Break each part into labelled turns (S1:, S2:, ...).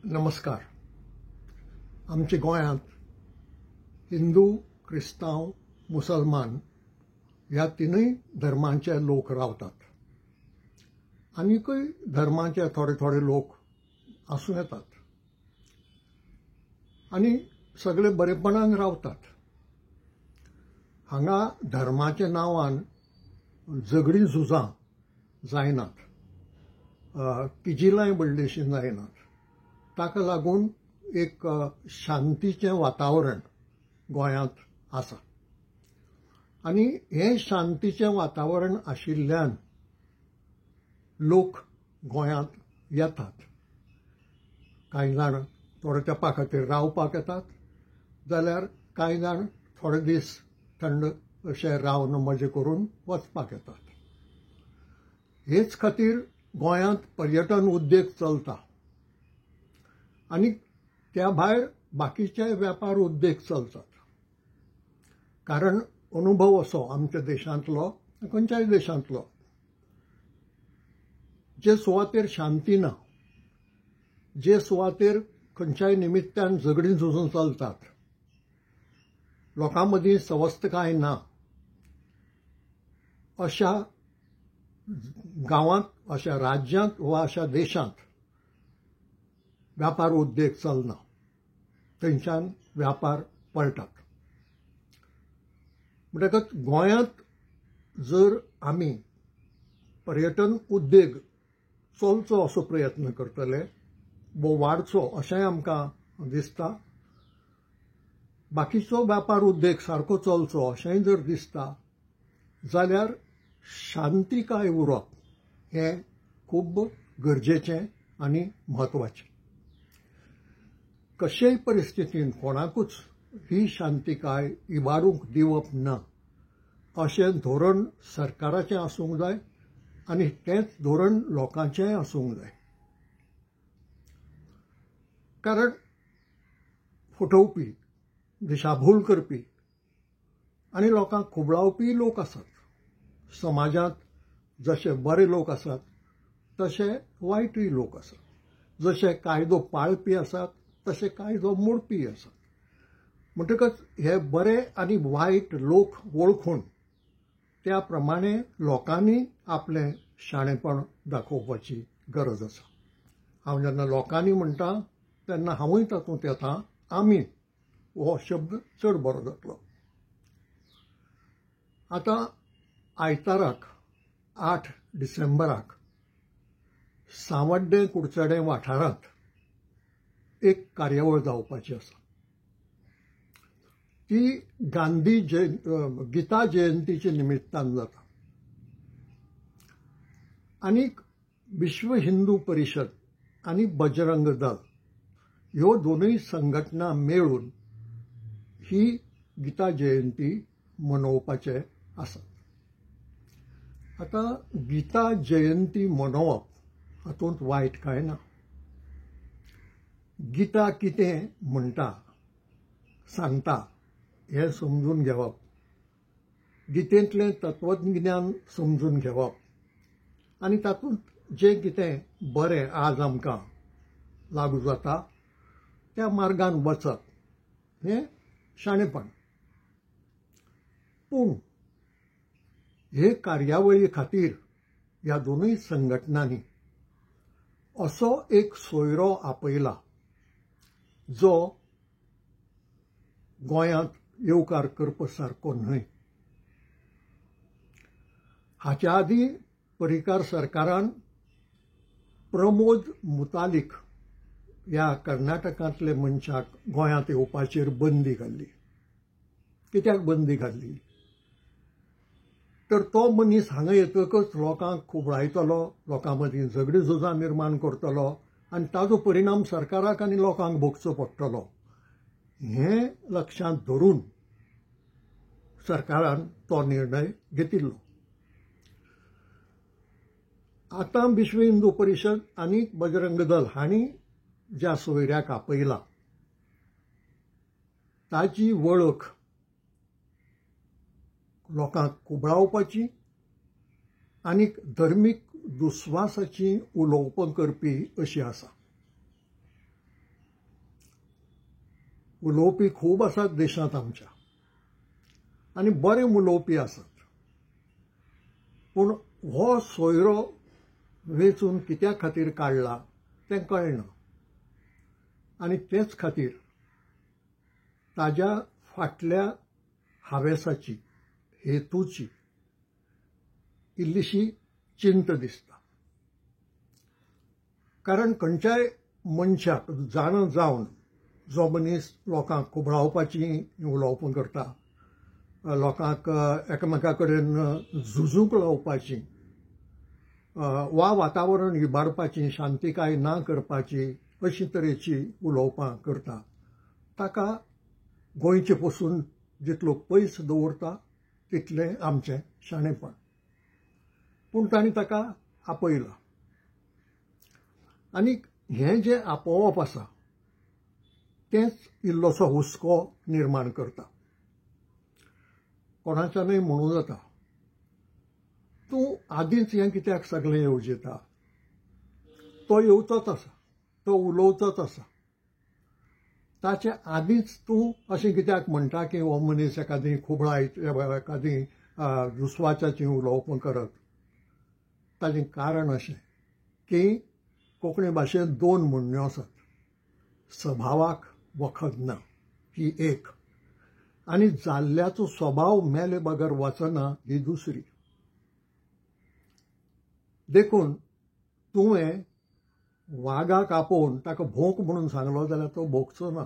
S1: नमस्कार. आमच्या गोंयांत हिंदू, क्रिस्तांव, मुसलमान ह्या तिनूय धर्मांचे लोक रावतात. आनीकय धर्मांचे थोडे थोडे लोक आसूं येतात आनी सगळे बरेपणान रावतात. हांगा धर्माच्या नांवान झगडीं झुजां जायनात, किजिलांय व्हडलीशीं जायनात. ताका लागून एक शांतीचें वातावरण गोंयांत आसा. आनी हें शांतीचें वातावरण आशिल्ल्यान लोक गोंयांत येतात. कांय जाण थोड्या तेंपा खातीर रावपाक येतात, जाल्यार कांय जाण थोडे दीस थंड अशें रावन मजा करून वचपाक येतात. हेच खातीर गोंयांत पर्यटन उद्देग चलता आनी त्या भायर बाकीचे वेपार उद्देग चलतात. कारण अनुभव असो आमच्या देशांतलो, खंयच्याय देशांतलो, जे सुवातेर शांती ना, जे सुवातेर खंयच्याय निमित्तान झगडीं झुजूं चलतात, लोकां मदीं संवस्थकाय ना, अशा गांवांत, अशा राज्यांत वा अशा देशांत व्यापार उद्देग चलना. थंयच्यान व्यापार पळटात. म्हणटकच गोंयांत जर आमी पर्यटन उद्देग चलचो असो प्रयत्न करतले, वो वाडचो अशेंय आमकां दिसता, बाकीचो व्यापार उद्देग सारको चलचो अशेंय जर दिसता, जाल्यार शांतीकाय उरप हें खूब गरजेचें आनी म्हत्वाचें. कशेय परिस्थितीन कोणाकूच ही शांतीकाय इबाडूंक दिवप ना अशें धोरण सरकाराचें आसूंक जाय आनी तेंच धोरण लोकांचेंय आसूंक जाय. कारण फटोवपी, दिशाभूल करपी आनी लोकांक खुबळावपी लोक आसात. समाजांत जशे बरे लोक आसात तशे वायटूय लोक आसात. जशे कायदो पाळपी आसात तशे कायदो मोडपी आसात. म्हणटकच हे बरे आनी वायट लोक वळखून त्या प्रमाणे लोकांनी आपलें शाणेपण दाखोवपाची गरज आसा. हांव जेन्ना लोकांनी म्हणटा तेन्ना हांवूय तातूंत येता. आमी हो शब्द चड बरो जातलो. आतां आयताराक 8 डिसेंबराक सावड्डे कुडचडे वाठारांत एक कार्यावळ जावपाची आसा. ती गीता जयंतीच्या निमित्तान जाता. आनीक विश्व हिंदू परिशद आनी बजरंग दल ह्यो दोनूय संघटना मेळून ही गीता जयंती मनोवपाचे आसा. आतां गीता जयंती मनोवप हातूंत वायट कांय ना. गीता कितें म्हणटा, सांगता हें समजून घेवप, गितेंतलें तत्वज्ञान समजून घेवप आनी तातूंत जें कितें बरें आज आमकां लागू जाता त्या मार्गान वचप हें शाणेपण. पूण हे कार्यावळी खातीर ह्या दोनूय संघटनांनी असो एक सोयरो आपयला जो गोंयांत येवकार करप सारको न्हय. हाच्या आदीं पर्रीकार सरकारान प्रमोद मुतालीक ह्या कर्नाटकांतले मनशाक गोंयांत येवपाचेर बंदी घाल्ली. कित्याक बंदी घाल्ली? तर तो मनीस हांगा येतकच लोकांक खुबळायतलो, लोकां मदीं झगडीं झुजां निर्माण करतलो आनी ताजो परिणाम सरकाराक आनी लोकांक भोगचो पडटलो. हें लक्षांत धरून सरकारान तो निर्णय घेतिल्लो. आतां विश्व हिंदू परिशद आनी बजरंग दल हांणी ज्या सोयऱ्याक आपयला ताची वळख लोकांक खुबळावपाची आनीक धर्मीक दुस्वासाची उलोवपां करपी अशी आसा. उलोवपी खूब आसात देशांत आमच्या आनी बरे उलोवपी आसात, पूण हो सोयरो वेचून कित्या खातीर काडला तें कळना आनी तेच खातीर ताज्या फाटल्या हावेसाची, हेतूची इल्लीशी चिंत दिसता. कारण खंयच्याय मनशाक जाण जावन जो मनीस लोकांक खुबळावपाची उलोवपां करता, लोकांक एकामेका कडेन झुजूंक लावपाची वा वातावरण इबाडपाची, शांतीकाय ना करपाची अशी तरेची उलोवपां करता, ताका गोंयचे पसून जितलो पयस दवरता तितलें आमचें शाणेपण. पूण तांणी ताका आपयला आनी हें जें आपोवप आसा तेंच इल्लोसो हुस्को निर्माण करता. कोणाच्यानय म्हणूं जाता, तूं आदींच हें कित्याक सगळें येवजिता, तो येवचोच आसा, तो उलोवचोच आसा, ताचे आदींच तूं अशें कित्याक म्हणटा की हो मनीस एकादी खुबळाय एकादी दुस्वासाचीं उलोवपां करत. ताचें कारण अशें की कोंकणी भाशेंत 2 म्हणण्यो आसात, सभावाक वखद ना ही एक, आनी जाल्ल्याचो स्वभाव मेले बगर वचना ही दुसरी. देखून तुवें वागाक आपोवन ताका भोंक म्हणून सांगलो जाल्यार तो भोंकचो ना.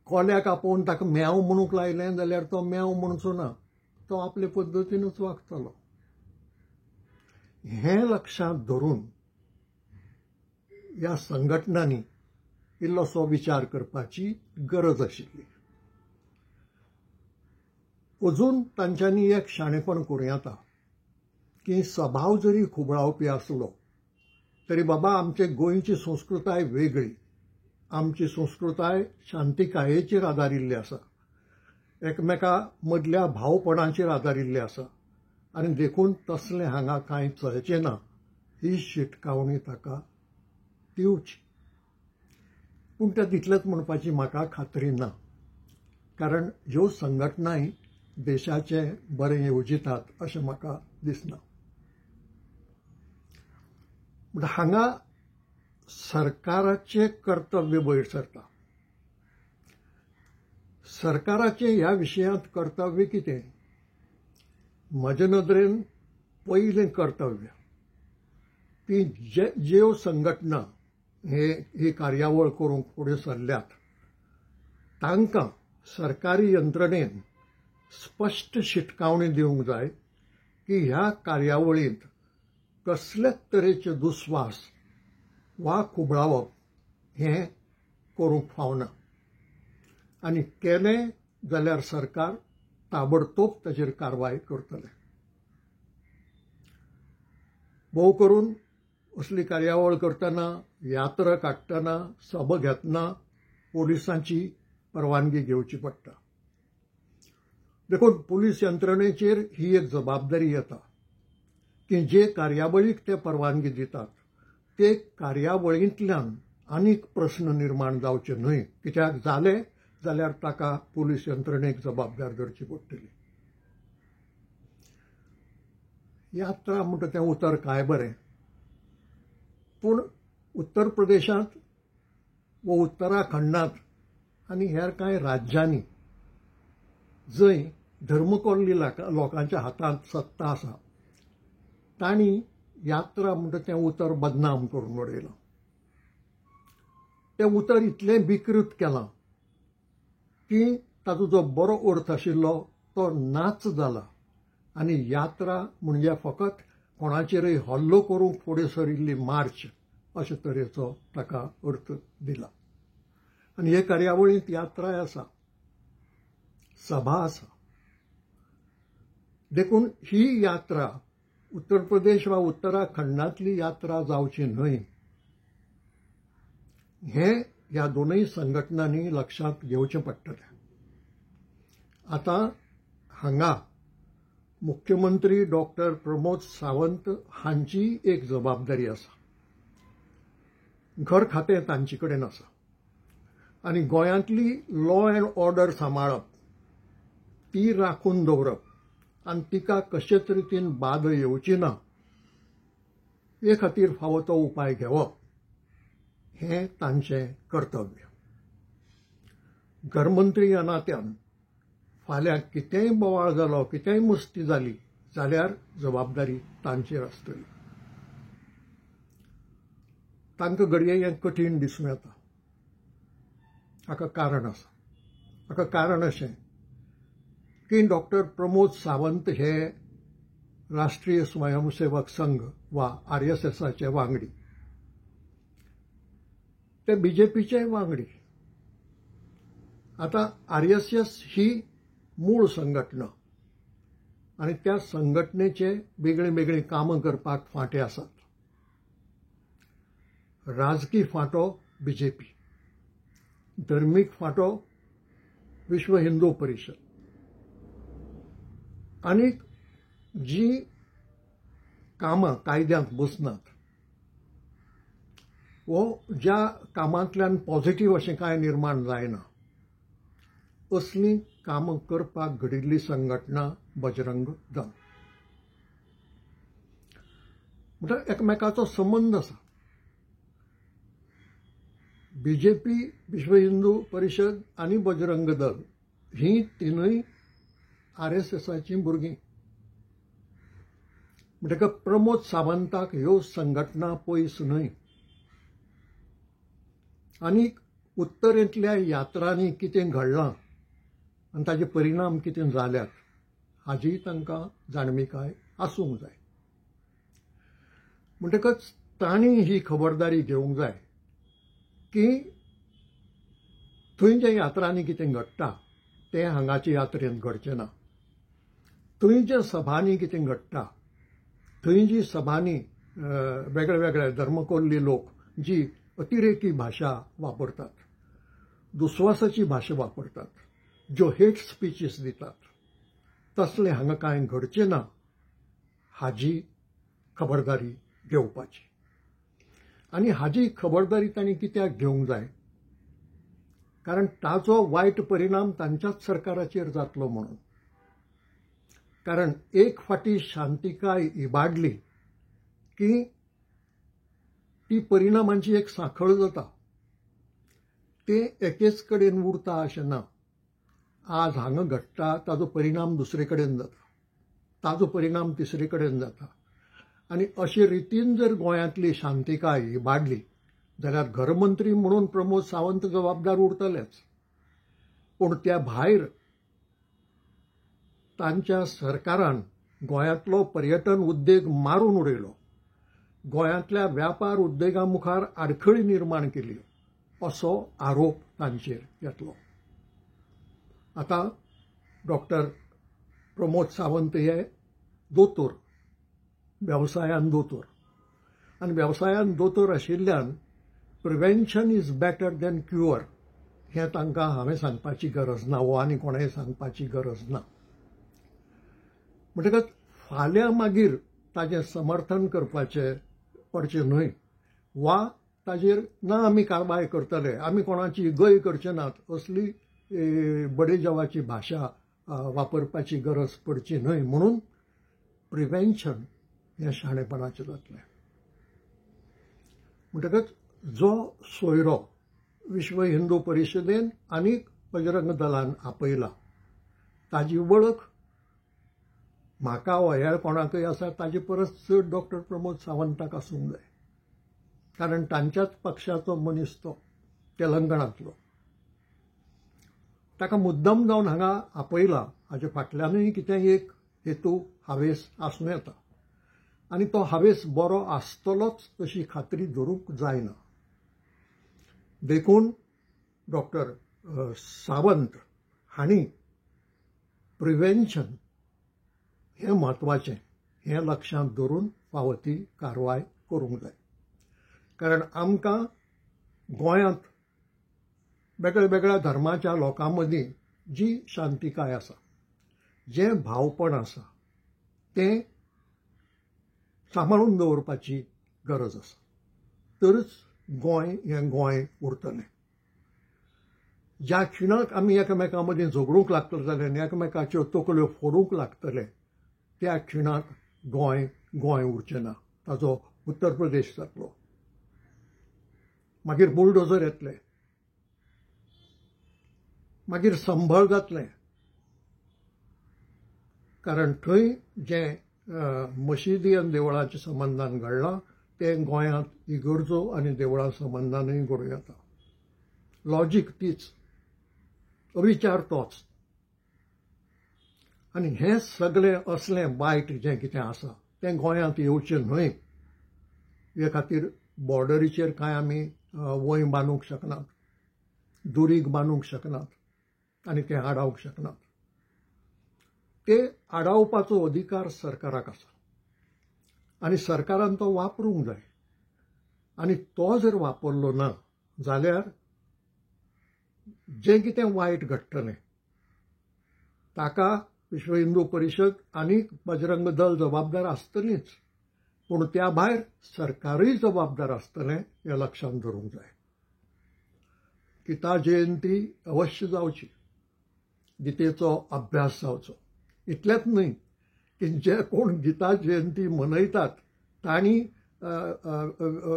S1: कोल्याक आपोवन ताका म्याव म्हणूंक लायलें जाल्यार तो म्याव म्हणचो ना, तो आपले पद्दतीनूच वागतलो. हें लक्षांत धरून ह्या संघटनांनी इल्लोसो विचार करपाची गरज आशिल्ली. अजून तांच्यांनी एक शाणेपण करूं येता की सभाव जरी खुबळावपी आसलो तरी बाबा आमचे गोंयची संस्कृताय वेगळी, आमची संस्कृताय शांतिकायेचेर आदारिल्ली आसा, एकमेका मदल्या भावपणाचेर आदारिल्ली आसा आनी देखून तसलें हांगा कांय चलचें ना ही शिटकावणी ताका दिवची. पूण तें तितलेंच म्हणपाची म्हाका खात्री ना, कारण ह्यो संघटनाय देशाचें बरें येवजितात अशें म्हाका दिसना. म्हणटा हांगा सरकाराचें कर्तव्य भायर सरता. सरकाराचें ह्या विशयांत कर्तव्य कितें? म्हजे नदरेन पयलें कर्तव्य की ज्यो संघटना ही कार्यावळ करूंक फुडें सरल्यात तांकां सरकारी यंत्रणेन स्पश्ट शिटकावणी दिवंक जाय की ह्या कार्यावळींत कसलेच तरेचे दुस्वास वा खुबळावप हें करूंक फावना आनी केलें जाल्यार सरकार ताबडतोब ताचेर कारवाय करतले. भोव करून असली कार्यावळ करतना, यात्रा काडटना, सभा घेतना पोलिसांची परवानगी घेवची पडटा. देखून पुलीस यंत्रणेचेर ही एक जबाबदारी येता की जे कार्यावळीक ते परवानगी दितात ते कार्यावळींतल्यान आनीक प्रस्न निर्माण जावचे न्हय, कित्याक जाले जाल्यार ताका पुलीस यंत्रणेक जबाबदार धरची पडटली. यात्रा म्हणटा तें उतर काय बरें, पूण उत्तर प्रदेशांत वा उत्तराखंडांत आनी हेर कांय राज्यांनी जंय धर्मकोल्ली लोकांच्या हातांत सत्ता आसा तांणी यात्रा म्हणटा तें उतर बदनाम करून उडयलां. तें उतर इतलें विकृत केलां की ताचो जो बरो अर्थ आशिल्लो तो नाच जाला आनी यात्रा म्हणजे फकत कोणाचेरय हल्लो करूंक फुडें सरिल्ली मार्च अशे तरेचो ताका अर्थ दिला. आनी हे कार्यावळींत यात्राय आसा, सभा आसा. देखून ही यात्रा उत्तर प्रदेश वा उत्तराखंडांतली यात्रा जावची न्हय हें ह्या दोनूय संघटनांनी लक्षांत घेवचें पडटलें. आतां हांगा मुख्यमंत्री डॉक्टर प्रमोद सावंत हांची एक जबाबदारी आसा. घर खातें तांचे कडेन आसा आनी गोंयांतली लॉ अँड ऑर्डर सांबाळप ती राखून दवरप आनी तिका कशेच रितीन बाद येवची ना हे खातीर फावो तो उपाय घेवप हें तांचें कर्तव्य. घरमंत्री ह्या नात्यान फाल्यां कितेंय बोवाळ जालो, कितेंय मस्ती जाली जाल्यार जबाबदारी तांचेर आसतली. तांकां घडये हें कठीण दिसूं येता. हाका कारण आसा. हाका कारण अशें की डॉक्टर प्रमोद सावंत हे राष्ट्रीय स्वयंसेवक संघ वा RSSचे वांगडी, ते BJPचे वांगडी. आता RSS ही मूळ संघटना आनी त्या संघटनेचे वेगळी वेगळी कामां करपाक फांटे आसात. राजकी फांटो BJP, धर्मीक फांटो विश्व हिंदू परिषद आनी जी कामां कायद्यांत बसनात वो ज्या कामांतल्यान पॉझिटिव्ह अशें कांय निर्माण जायना असली कामां करपाक घडिल्ली संघटना बजरंग दल. म्हणल्यार एकमेकाचो संबंध आसा. BJP, विश्व हिंदू परिषद आनी बजरंग दल ही तिनूय RSSची भुरगीं. म्हणटकच प्रमोद सावंताक ह्यो संघटना पयस न्हय. आनी उत्तरेंतल्या यात्रांनी कितें घडलां आनी ताजे परिणाम कितें जाल्यात हाजी तांकां जाणविकाय आसूंक जाय. म्हणटकच तांणी ही खबरदारी घेवंक जाय की थंय जे यात्रांनी कितें घडटा तें हांगाच्या यात्रेंत घडचें ना. थंय जे सभांनी कितें घडटा, थंय जी सभांनी वेगळे वेगळे धर्मकोल्ली लोक जी अतिरेकी भाशा वापरतात, दुस्वासाची भाशा वापरतात, ज्यो हेट स्पीचीस दितात, तसलें हांगा कांय घडचें ना हाजी खबरदारी घेवपाची. आनी हाजी खबरदारी तांणी कित्याक घेवंक जाय? कारण ताचो वायट परिणाम तांच्याच सरकाराचेर जातलो म्हणून. कारण एक फाटी शांतिकाय इबाडली की ती परिणामांची एक सांखळ जाता. ते एकेच कडेन उरता अशें ना. आज हांगा घडटा ताजो परिणाम दुसरे कडेन जाता, ताजो परिणाम तिसरे कडेन जाता. आनी अशे रितीन जर गोंयांतली शांतिकाय इबाडली जाल्यार घरमंत्री म्हणून प्रमोद सावंत जबाबदार उरतलेच. पूण त्या भायर तांच्या सरकारान गोंयांतलो पर्यटन उद्देग मारून उडयलो, गोंयांतल्या व्यापार उद्देगा मुखार आडखळी निर्माण केली असो आरोप तांचेर येतलो. आतां डॉक्टर प्रमोद सावंत हे दोतोर, वेवसायान दोतोर, आनी वेवसायान दोतोर आशिल्ल्यान prevention is better than cure हें तांकां हांवें सांगपाची गरज ना, वो आनी कोणेंय सांगपाची गरज ना. म्हणटकच फाल्यां मागीर ताजें समर्थन करपाचें पडचें न्हय, वा ताजेर ना आमी कारवाय करतले, आमी कोणाची गय करचे नात असली बडेजावाची भाशा वापरपाची गरज पडची न्हय. म्हणून प्रिव्हेन्शन हें शाणेपणाचें जातलें. म्हणटकच जो सोयरो विश्व हिंदू परिशदेन आनी बजरंग दलान आपयला ताजी वळख म्हाका वा हेर कोणाकय आसा ताजे परस चड डॉक्टर प्रमोद सावंताक आसूंक जाय. कारण तांच्याच पक्षाचो मनीस तो तेलंगणांतलो. ताका मुद्दम जावन हांगा आपयला हाचे फाटल्यानूय कितेंय एक हेतू हावेस आसूं येता. आनी तो हावेस बरो आसतलोच अशी खात्री धरूंक जायना. देखून डॉक्टर सावंत हांणी प्रिव्हेन्शन हें म्हत्वाचें हें लक्षांत दवरून फावो ती कारवाय करूंक जाय. कारण आमकां गोंयांत वेगळ्या वेगळ्या धर्माच्या लोकां मदीं जी शांतिकाय आसा, जें भावपण आसा तें सांबाळून दवरपाची गरज आसा. तरच गोंय हें गोंय उरतलें. ज्या खिणाक आमी एकामेकां मदीं झगडूंक लागतले जाल्यार आनी एकामेकाच्यो तकल्यो फोडूंक लागतले त्या खिणाक गोंय उरचें ना, ताजो उत्तर प्रदेश जातलो. मागीर बुलडोजर येतले, मागीर संबळ जातलें. कारण थंय जें मशिदी आनी देवळाच्या संबंदान घडलां तें गोंयांत इगर्जो आनी देवळां संबंदानूय घडूं येता. लॉजीक तीच, विचार तोच. आनी हें सगळें असलें वायट जें कितें आसा तें गोंयांत येवचें न्हय. हे खातीर बॉर्डरीचेर कांय आमी वंय बांदूंक शकनात, दुरीग बांदूंक शकनात आनी तें आडावंक शकनात. ते आडावपाचो अधिकार सरकाराक आसा आनी सरकारान तो वापरूंक जाय. आनी तो जर वापरलो ना जाल्यार जें कितें वायट घडटलें ताका विश्व हिंदू परिशद आनी बजरंग दल जबाबदार आसतलीच, पूण त्या भायर सरकारूय जबाबदार आसतलें हें लक्षांत दवरूंक जाय. गिता जयंती अवश्य जावची, गितेचो अभ्यास जावचो. इतलेंच न्हय की जे कोण गिता जयंती मनयतात तांणी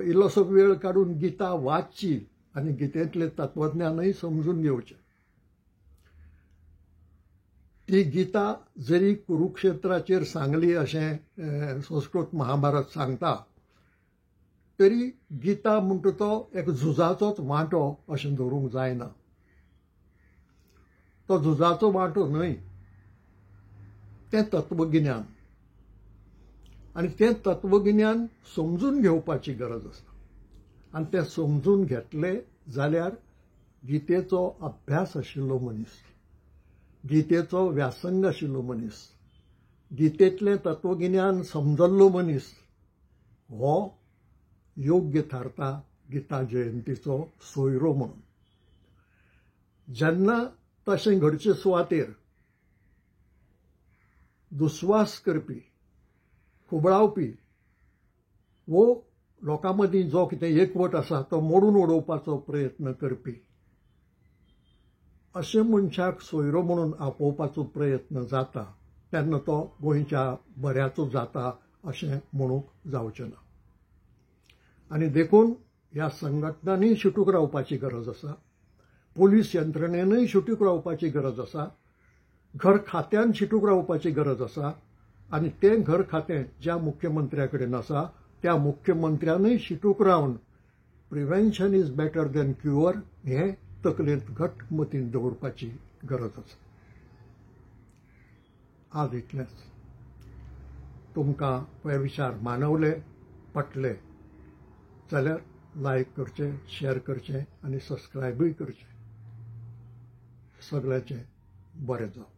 S1: इल्लोसो वेळ काडून गिता वाचची आनी गितेंतलें तत्वज्ञानय समजून घेवचें. ती गिता जरी कुरुक्षेत्राचेर सांगली अशें संस्कृत महाभारत सांगता तरी गिता म्हणटा तो एक झुजाचोच वांटो अशें धरूंक जायना. तो झुजाचो वांटो न्हय, तें तत्वगिन्यान. आनी तें तत्वगिन्यान समजून घेवपाची गरज आसा. आनी तें समजून घेतलें जाल्यार गितेचो अभ्यास आशिल्लो मनीस, गितेचो व्यासंग आशिल्लो मनीस, गितेंतलें तत्वगिन्यान समजल्लो मनीस हो योग्य थारता गिता जयंतीचो सोयरो म्हणून. जेन्ना तशें घडचे सुवातेर दुस्वास करपी, खुबळावपी वो लोकां मदीं जो कितें एकवट आसा तो मोडून उडोवपाचो प्रयत्न करपी अशे मनशाक सोयरो म्हणून आपोवपाचो प्रयत्न जाता तेन्ना तो गोंयच्या बऱ्याचो जाता अशें म्हणूंक जावचें ना. आनी देखून ह्या संघटनांनी शिटूक रावपाची गरज आसा, पोलीस यंत्रणेनूय शिटूक रावपाची गरज आसा, घर खात्यान शिटूक रावपाची गरज आसा. आनी तें घर खातें ज्या मुख्यमंत्र्या कडेन आसा त्या मुख्यमंत्र्यानूय शिटूक रावन prevention is better than cure हें तकलेंत घट्ट मतीन दवरपाची गरज आसा. आज इतलेंच. तुमकां हे विचार मानवले, पटले जाल्यार लायक करचें, शेअर करचें आनी सबस्क्रायबूय करचें. सगळ्याचें बरें जावं.